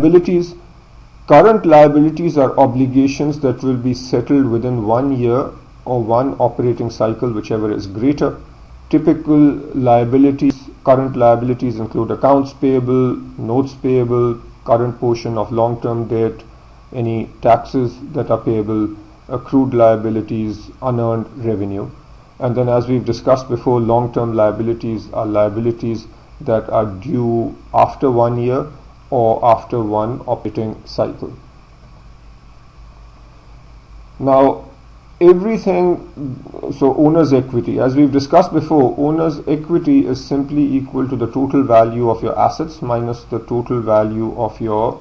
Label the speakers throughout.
Speaker 1: Liabilities. Current liabilities are obligations that will be settled within 1 year or one operating cycle, whichever is greater. Typical liabilities, current liabilities include accounts payable, notes payable, current portion of long-term debt, any taxes that are payable, accrued liabilities, unearned revenue. And then, as we've discussed before, long-term liabilities are liabilities that are due after 1 year or after one operating cycle. Now, so owner's equity, as we've discussed before, owner's equity is simply equal to the total value of your assets minus the total value of your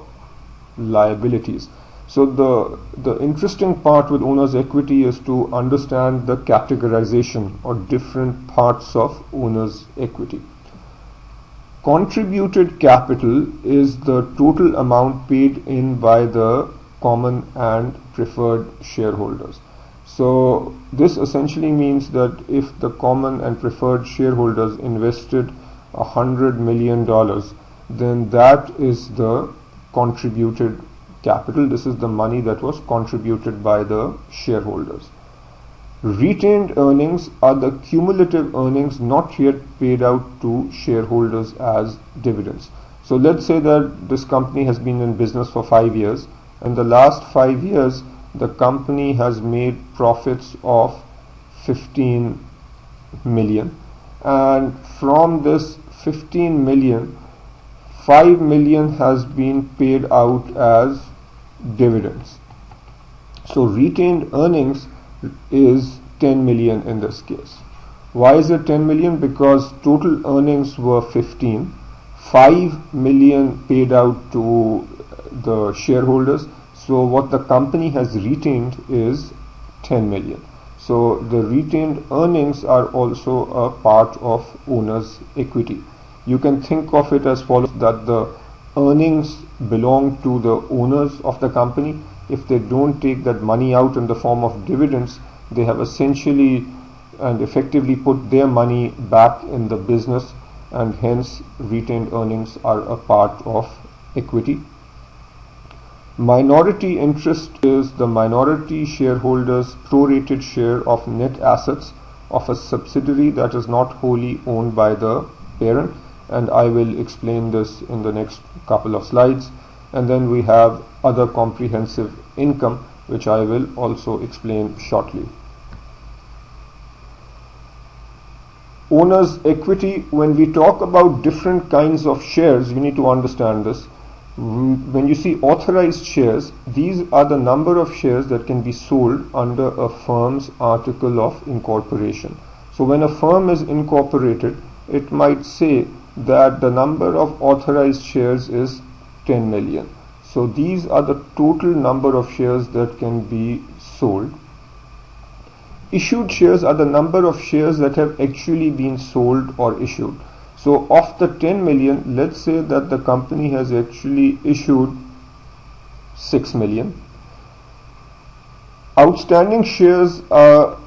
Speaker 1: liabilities. So the interesting part with owner's equity is to understand the categorization or different parts of owner's equity. Contributed capital is the total amount paid in by the common and preferred shareholders. So this essentially means that if the common and preferred shareholders invested $100 million, then that is the contributed capital. This is the money that was contributed by the shareholders. Retained earnings are the cumulative earnings not yet paid out to shareholders as dividends. So let's say that this company has been in business for 5 years, and the last 5 years the company has made profits of 15 million, and from this 15 million, 5 million has been paid out as dividends. So retained earnings is 10 million in this case. Why is it 10 million? Because total earnings were 15, 5 million paid out to the shareholders. So what the company has retained is 10 million. So the retained earnings are also a part of owner's equity. You can think of it as follows, that the earnings belong to the owners of the company. If they don't take that money out in the form of dividends, they have essentially and effectively put their money back in the business, and hence retained earnings are a part of equity. Minority interest is the minority shareholders' prorated share of net assets of a subsidiary that is not wholly owned by the parent, and I will explain this in the next couple of slides. And then we have other comprehensive income, which I will also explain shortly. Owner's equity, when we talk about different kinds of shares, we need to understand this. When you see authorized shares, these are the number of shares that can be sold under a firm's article of incorporation. So when a firm is incorporated, it might say that the number of authorized shares is 10 million. So these are the total number of shares that can be sold. Issued shares are the number of shares that have actually been sold or issued. So of the 10 million, let's say that the company has actually issued 6 million. Outstanding shares are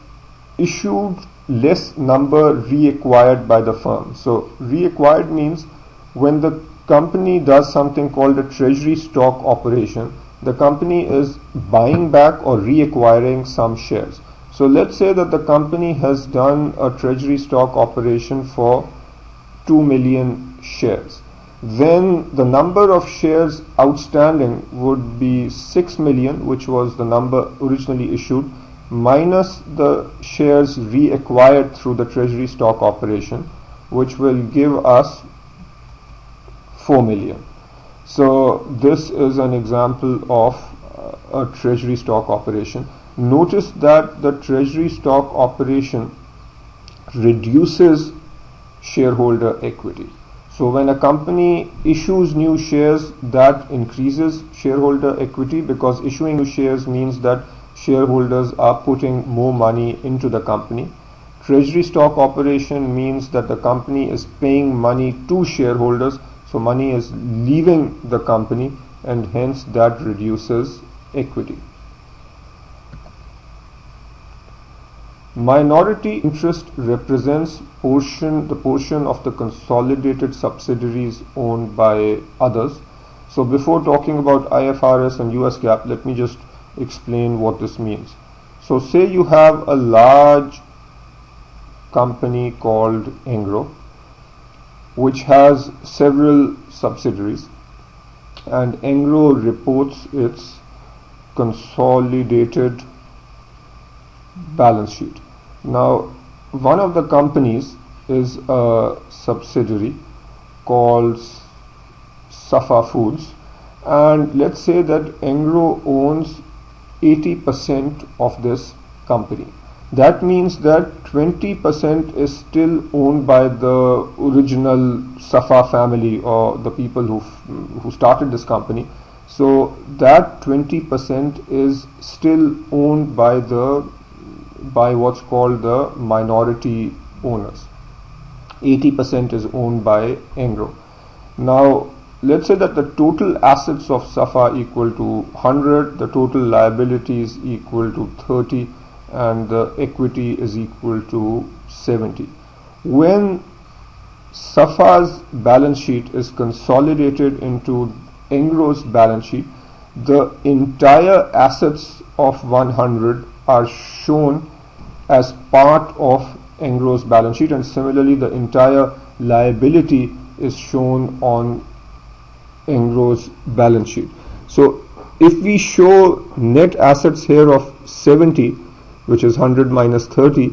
Speaker 1: issued less number reacquired by the firm. So reacquired means when the company does something called a treasury stock operation, the company is buying back or reacquiring some shares. So let's say that the company has done a treasury stock operation for 2 million shares. Then the number of shares outstanding would be 6 million, which was the number originally issued, minus the shares reacquired through the treasury stock operation, which will give us 4 million. So this is an example of a treasury stock operation. Notice that the treasury stock operation reduces shareholder equity. So when a company issues new shares, that increases shareholder equity, because issuing new shares means that shareholders are putting more money into the company. Treasury stock operation means that the company is paying money to shareholders, so money is leaving the company, and hence that reduces equity. Minority interest represents the portion of the consolidated subsidiaries owned by others. So before talking about IFRS and US GAAP, let me just explain what this means. So say you have a large company called Engro, which has several subsidiaries, and Engro reports its consolidated balance sheet. Now, one of the companies is a subsidiary called Safa Foods, and let's say that Engro owns 80% of this company. That means that 20% is still owned by the original Safa family, or the people who started this company. So that 20% is still owned by what's called the minority owners. 80% is owned by Engro. Now, let's say that the total assets of Safa equal to 100, the total liabilities equal to 30, and the equity is equal to 70. When Safa's balance sheet is consolidated into Engro's balance sheet, the entire assets of 100 are shown as part of Engro's balance sheet, and similarly the entire liability is shown on Engro's balance sheet. So if we show net assets here of 70, which is 100 minus 30,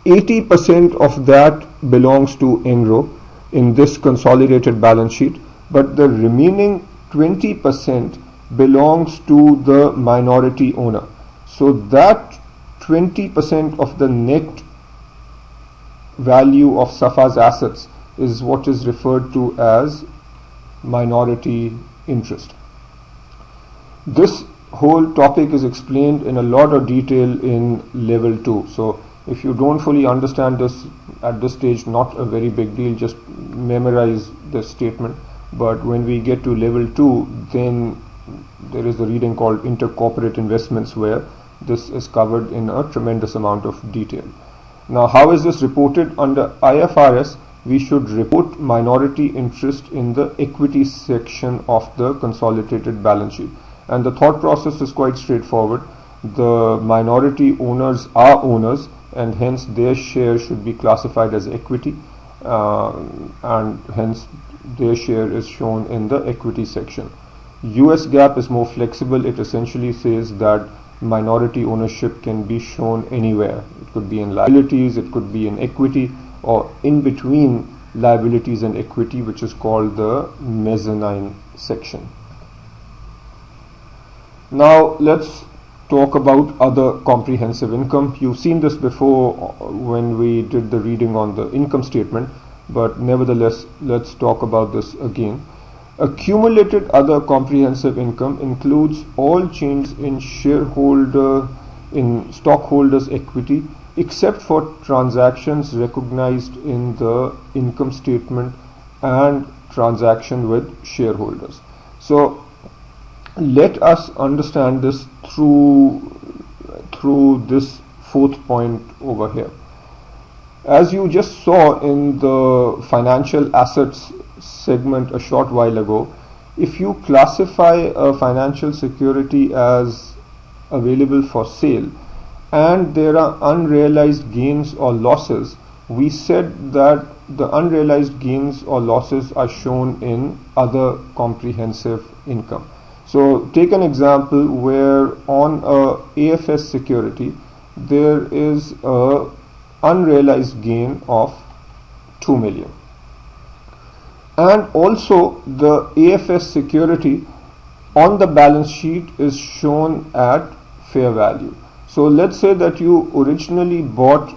Speaker 1: 80% of that belongs to Engro in this consolidated balance sheet, but the remaining 20% belongs to the minority owner. So that 20% of the net value of Safa's assets is what is referred to as minority interest. This whole topic is explained in a lot of detail in level 2. So if you don't fully understand this at this stage, not a very big deal, just memorize this statement. But when we get to level 2, then there is a reading called intercorporate investments, where this is covered in a tremendous amount of detail. Now, how is this reported? Under IFRS, we should report minority interest in the equity section of the consolidated balance sheet. And the thought process is quite straightforward. The minority owners are owners, and hence their share should be classified as equity, and hence their share is shown in the equity section. US GAAP is more flexible. It essentially says that minority ownership can be shown anywhere. It could be in liabilities, it could be in equity, or in between liabilities and equity, which is called the mezzanine section. Now let's talk about other comprehensive income. You've seen this before when we did the reading on the income statement, but nevertheless, let's talk about this again. Accumulated other comprehensive income includes all changes in stockholders' equity, except for transactions recognized in the income statement and transaction with shareholders. So let us understand this through this fourth point over here. As you just saw in the financial assets segment a short while ago, if you classify a financial security as available for sale and there are unrealized gains or losses, we said that the unrealized gains or losses are shown in other comprehensive income. So take an example where on a AFS security there is a unrealized gain of 2 million. And also the AFS security on the balance sheet is shown at fair value. So let's say that you originally bought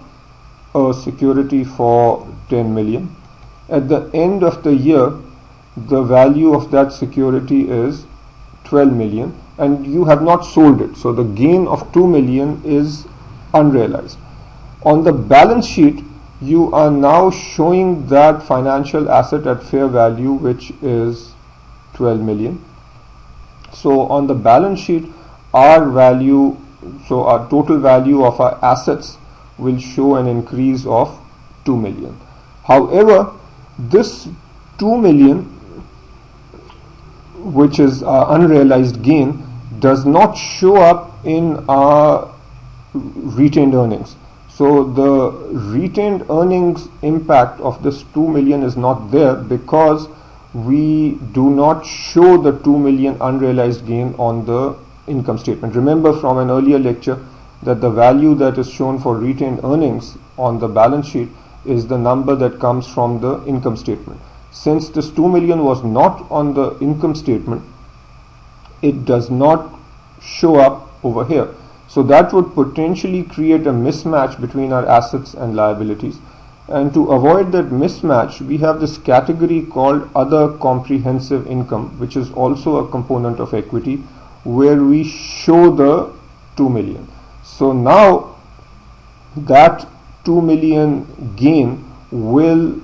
Speaker 1: a security for 10 million. At the end of the year, the value of that security is 12 million and you have not sold it. So the gain of 2 million is unrealized. On the balance sheet, you are now showing that financial asset at fair value, which is 12 million. So on the balance sheet, our total value of our assets will show an increase of 2 million. However, this 2 million which is unrealized gain, does not show up in our retained earnings. So the retained earnings impact of this 2 million is not there because we do not show the 2 million unrealized gain on the income statement. Remember from an earlier lecture that the value that is shown for retained earnings on the balance sheet is the number that comes from the income statement. Since this 2 million was not on the income statement, it does not show up over here. So that would potentially create a mismatch between our assets and liabilities. And to avoid that mismatch, we have this category called other comprehensive income, which is also a component of equity, where we show the 2 million. So now that 2 million gain will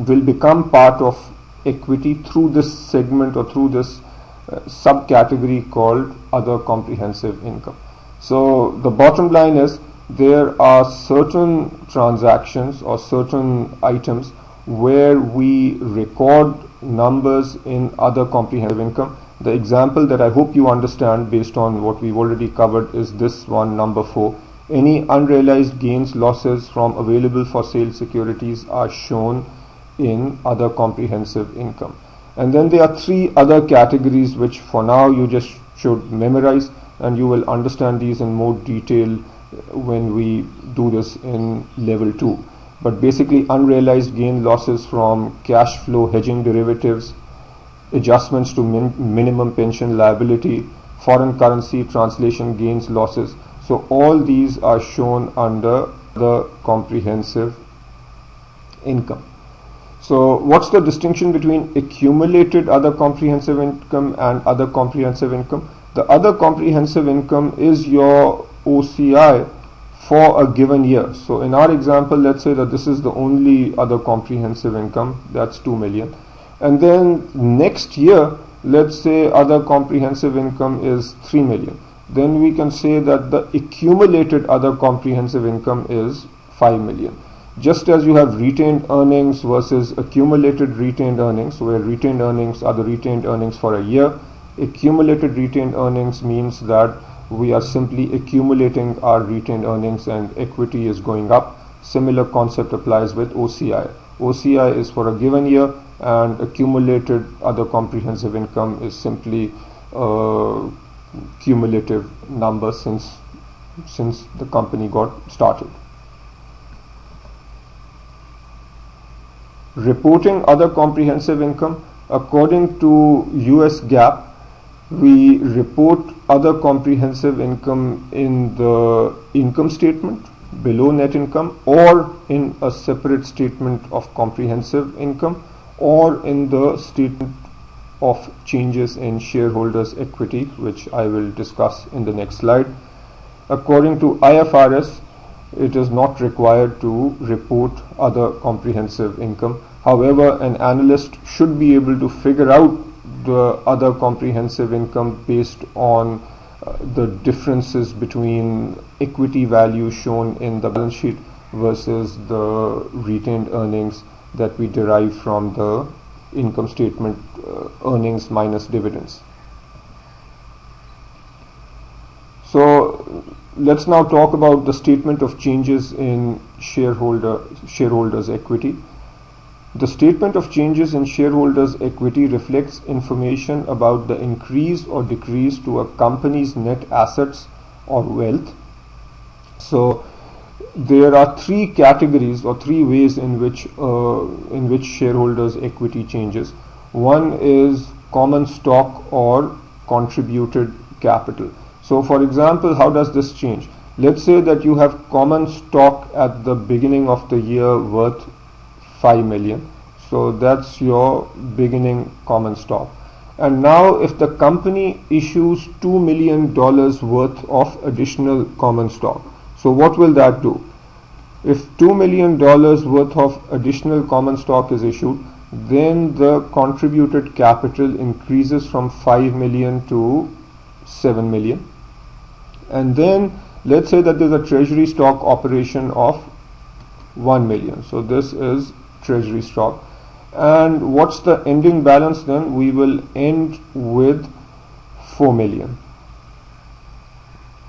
Speaker 1: become part of equity through this segment or through this subcategory called other comprehensive income. So the bottom line is there are certain transactions or certain items where we record numbers in other comprehensive income. The example that I hope you understand based on what we've already covered is this one, number 4. Any unrealized gains, losses from available for sale securities are shown in other comprehensive income. And then there are 3 other categories which for now you just should memorize, and you will understand these in more detail when we do this in level 2. But basically, unrealized gain, losses from cash flow hedging derivatives, adjustments to minimum pension liability, foreign currency translation gains, losses. So all these are shown under the comprehensive income. So what's the distinction between accumulated other comprehensive income and other comprehensive income? The other comprehensive income is your OCI for a given year. So in our example, let's say that this is the only other comprehensive income, that's 2 million. And then next year, let's say other comprehensive income is 3 million. Then we can say that the accumulated other comprehensive income is 5 million. Just as you have retained earnings versus accumulated retained earnings, where retained earnings are the retained earnings for a year, accumulated retained earnings means that we are simply accumulating our retained earnings and equity is going up. Similar concept applies with OCI. OCI is for a given year and accumulated other comprehensive income is simply cumulative number since the company got started. Reporting other comprehensive income, according to US GAAP, we report other comprehensive income in the income statement below net income, or in a separate statement of comprehensive income, or in the statement of changes in shareholders' equity, which I will discuss in the next slide. According to IFRS, it is not required to report other comprehensive income. However, an analyst should be able to figure out the other comprehensive income based on the differences between equity value shown in the balance sheet versus the retained earnings that we derive from the income statement, earnings minus dividends. So let's now talk about the statement of changes in shareholders' equity. The statement of changes in shareholders' equity reflects information about the increase or decrease to a company's net assets or wealth. So there are 3 categories or 3 ways in which shareholders' equity changes. One is common stock or contributed capital. So for example, how does this change? Let's say that you have common stock at the beginning of the year worth 5 million. So that's your beginning common stock. And now if the company issues $2 million worth of additional common stock, so what will that do? If $2 million worth of additional common stock is issued, then the contributed capital increases from 5 million to 7 million. And then let's say that there's a treasury stock operation of 1 million. So this is treasury stock. And what's the ending balance then? We will end with 4 million.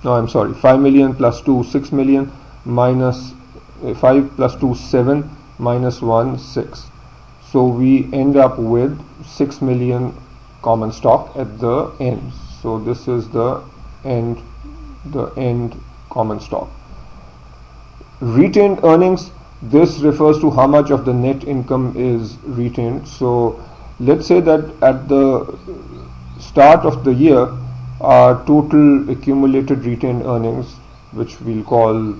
Speaker 1: No, I'm sorry, 5 million plus 2, 6 million, minus 5 plus 2, 7, minus 1, 6. So we end up with 6 million common stock at the end. So this is the end common stock. Retained earnings, this refers to how much of the net income is retained. So let's say that at the start of the year, our total accumulated retained earnings, which we'll call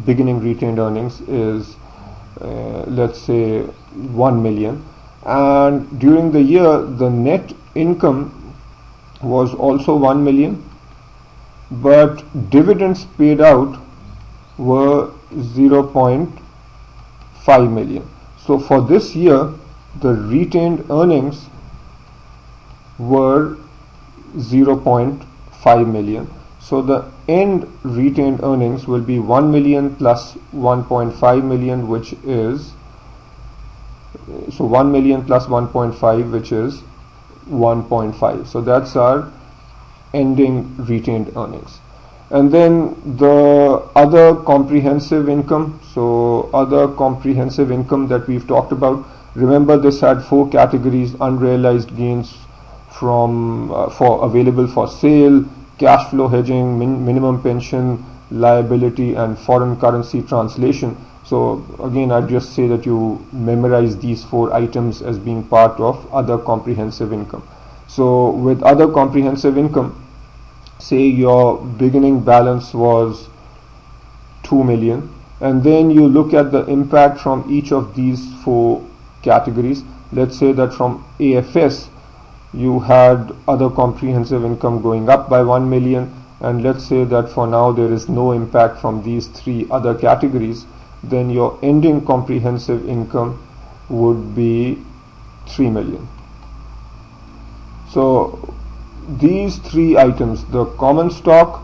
Speaker 1: beginning retained earnings, is let's say 1 million, and during the year the net income was also 1 million, but dividends paid out were 0.5 million. So for this year the retained earnings were 0.5 million. So the end retained earnings will be 1 million plus 1.5 million, which is, so 1 million plus 1.5, which is 1.5. So that's our ending retained earnings. And then the other comprehensive income. So other comprehensive income that we've talked about, remember this had 4 categories: unrealized gains from for available for sale, cash flow hedging, minimum pension liability, and foreign currency translation. So again, I'd just say that you memorize these 4 items as being part of other comprehensive income. So with other comprehensive income, say your beginning balance was 2 million, and then you look at the impact from each of these 4 categories. Let's say that from AFS you had other comprehensive income going up by 1 million, and let's say that for now there is no impact from these 3 other categories, then your ending comprehensive income would be 3 million. So these 3 items, the common stock,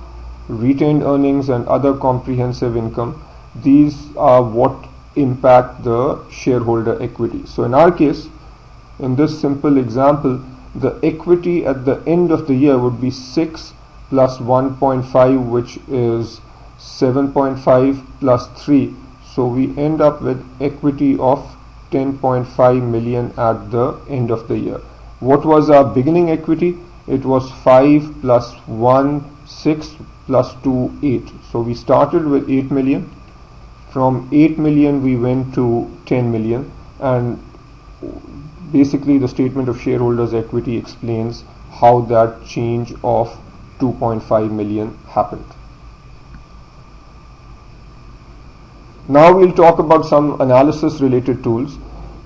Speaker 1: retained earnings, and other comprehensive income, these are what impact the shareholder equity. So in our case, in this simple example, the equity at the end of the year would be 6 plus 1.5, which is 7.5 plus 3. So we end up with equity of 10.5 million at the end of the year. What was our beginning equity? It was 5 plus 1, 6 plus 2, 8. So we started with 8 million. From 8 million we went to 10 million, and basically the statement of shareholders' equity explains how that change of 2.5 million happened. Now we'll talk about some analysis related tools.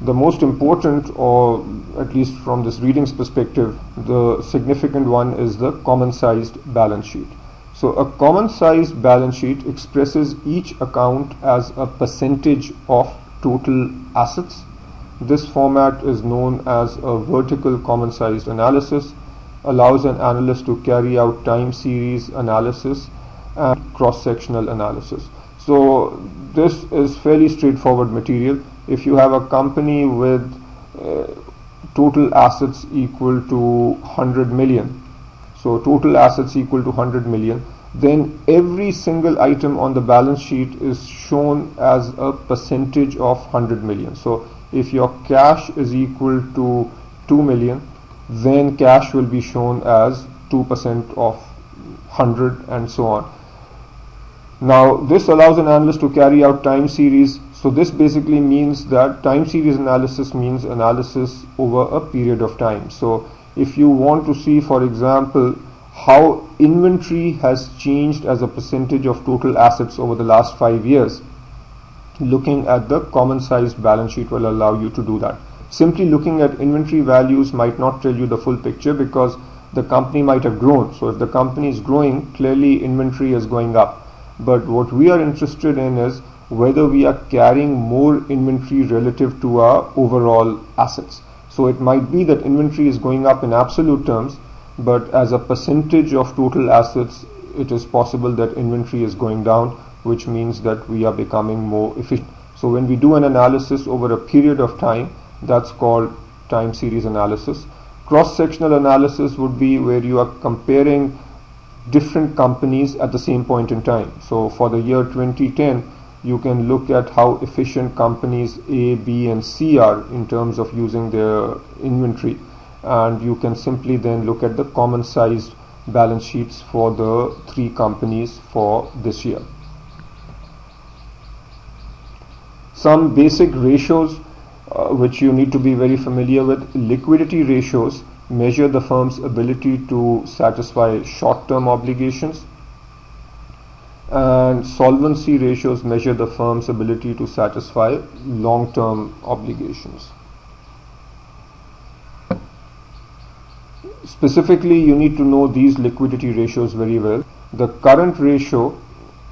Speaker 1: The most important, or at least from this reading's perspective, the significant one is the common sized balance sheet. So a common sized balance sheet expresses each account as a percentage of total assets. This format is known as a vertical common sized analysis, allows an analyst to carry out time series analysis and cross-sectional analysis. So this is fairly straightforward material. If you have a company with total assets equal to 100 million, so total assets equal to 100 million, then every single item on the balance sheet is shown as a percentage of 100 million. So if your cash is equal to 2 million, then cash will be shown as 2% of 100, and so on. Now this allows an analyst to carry out time series. So this basically means that time series analysis means analysis over a period of time. So if you want to see, for example, how inventory has changed as a percentage of total assets over the last 5 years, looking at the common sized balance sheet will allow you to do that. Simply looking at inventory values might not tell you the full picture, because the company might have grown. So if the company is growing, clearly inventory is going up. But what we are interested in is whether we are carrying more inventory relative to our overall assets. So it might be that inventory is going up in absolute terms, but as a percentage of total assets, it is possible that inventory is going down, which means that we are becoming more efficient. So when we do an analysis over a period of time, That's called time series analysis. Cross-sectional analysis would be where you are comparing different companies at the same point in time. So for the year 2010, you can look at how efficient companies A, B and C are in terms of using their inventory, and you can simply then look at the common sized balance sheets for the three companies for this year. Some basic ratios which you need to be very familiar with. Liquidity ratios measure the firm's ability to satisfy short-term obligations, and solvency ratios measure the firm's ability to satisfy long-term obligations. Specifically, you need to know these liquidity ratios very well. The current ratio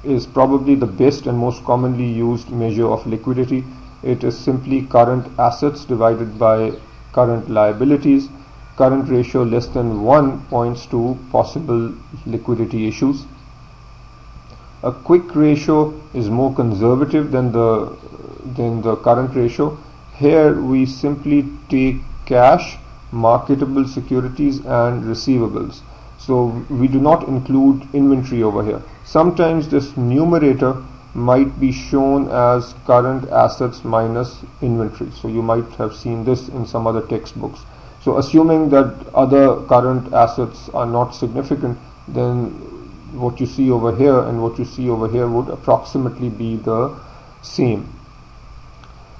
Speaker 1: is probably the best and most commonly used measure of liquidity. It is simply current assets divided by current liabilities. Current ratio less than 1 points to possible liquidity issues. A quick ratio is more conservative than the current ratio. Here we simply take cash, marketable securities and receivables. So we do not include inventory over here. Sometimes this numerator might be shown as current assets minus inventory. So you might have seen this in some other textbooks. So assuming that other current assets are not significant, then what you see over here and what you see over here would approximately be the same.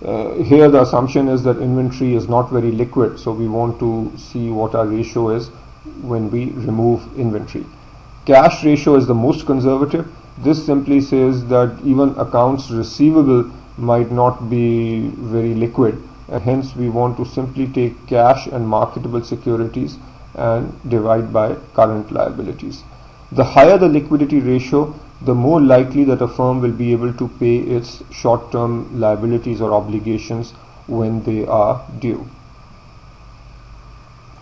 Speaker 1: Here the assumption is that inventory is not very liquid, so we want to see what our ratio is when we remove inventory. Cash ratio is the most conservative. This simply says that even accounts receivable might not be very liquid, and hence we want to simply take cash and marketable securities and divide by current liabilities. The higher the liquidity ratio, the more likely that a firm will be able to pay its short-term liabilities or obligations when they are due.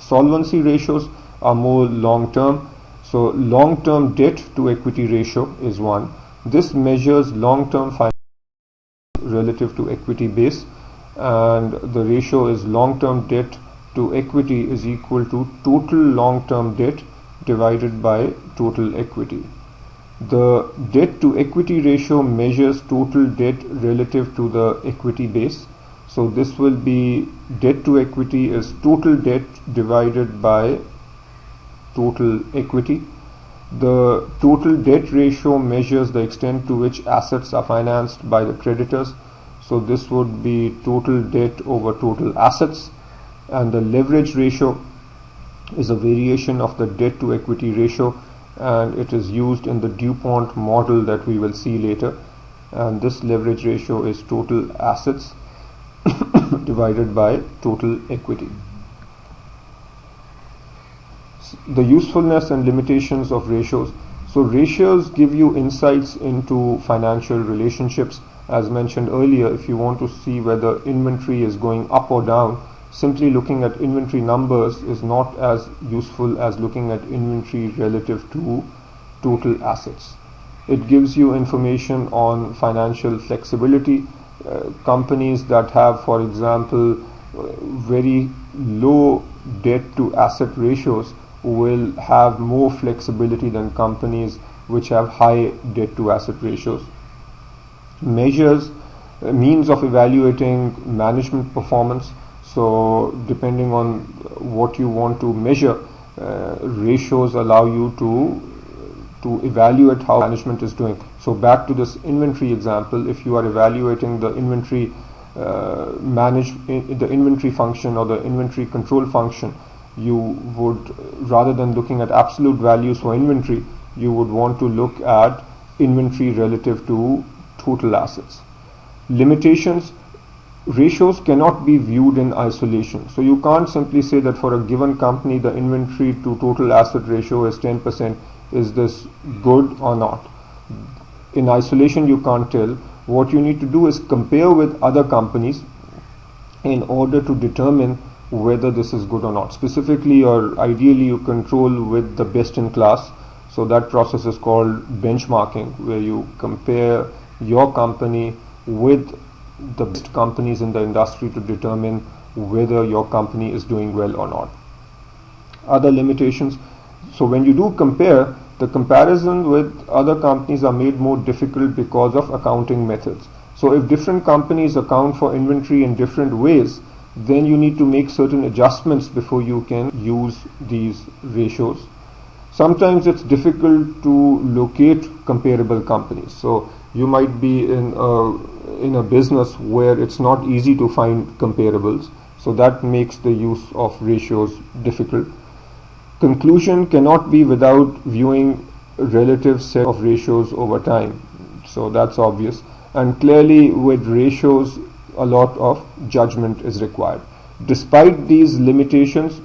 Speaker 1: Solvency ratios are more long-term. So long-term debt to equity ratio is 1. This measures long-term finance relative to equity base, and the ratio is long-term debt to equity is equal to total long-term debt divided by total equity. The debt to equity ratio measures total debt relative to the equity base. So this will be debt to equity is total debt divided by total equity. The total debt ratio measures the extent to which assets are financed by the creditors. So this would be total debt over total assets, and the leverage ratio is a variation of the debt to equity ratio, and it is used in the DuPont model that we will see later, and this leverage ratio is total assets divided by total equity. The usefulness and limitations of ratios. So ratios give you insights into financial relationships. As mentioned earlier, if you want to see whether inventory is going up or down, simply looking at inventory numbers is not as useful as looking at inventory relative to total assets. It gives you information on financial flexibility. Companies that have, for example, very low debt to asset ratios will have more flexibility than companies which have high debt to asset ratios. Measures, means of evaluating management performance. So depending on what you want to measure, ratios allow you to evaluate how management is doing. So back to this inventory example, if you are evaluating the inventory the inventory function or the inventory control function, you would, rather than looking at absolute values for inventory, you would want to look at inventory relative to total assets. Limitations. Ratios cannot be viewed in isolation. So you can't simply say that for a given company the inventory to total asset ratio is 10%. Is this good or not? In isolation you can't tell. What you need to do is compare with other companies in order to determine whether this is good or not. Specifically or ideally you control with the best in class. So that process is called benchmarking, where you compare your company with the best companies in the industry to determine whether your company is doing well or not. Other limitations. So when you do compare, the comparison with other companies are made more difficult because of accounting methods. So if different companies account for inventory in different ways, then you need to make certain adjustments before you can use these ratios. Sometimes it's difficult to locate comparable companies. So you might be in a business where it's not easy to find comparables. So that makes the use of ratios difficult. Conclusion cannot be without viewing a relative set of ratios over time. So that's obvious. And clearly with ratios, a lot of judgment is required. Despite these limitations,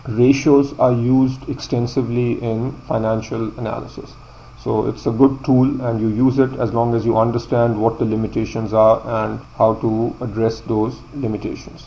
Speaker 1: ratios are used extensively in financial analysis. So it's a good tool and you use it as long as you understand what the limitations are and how to address those limitations.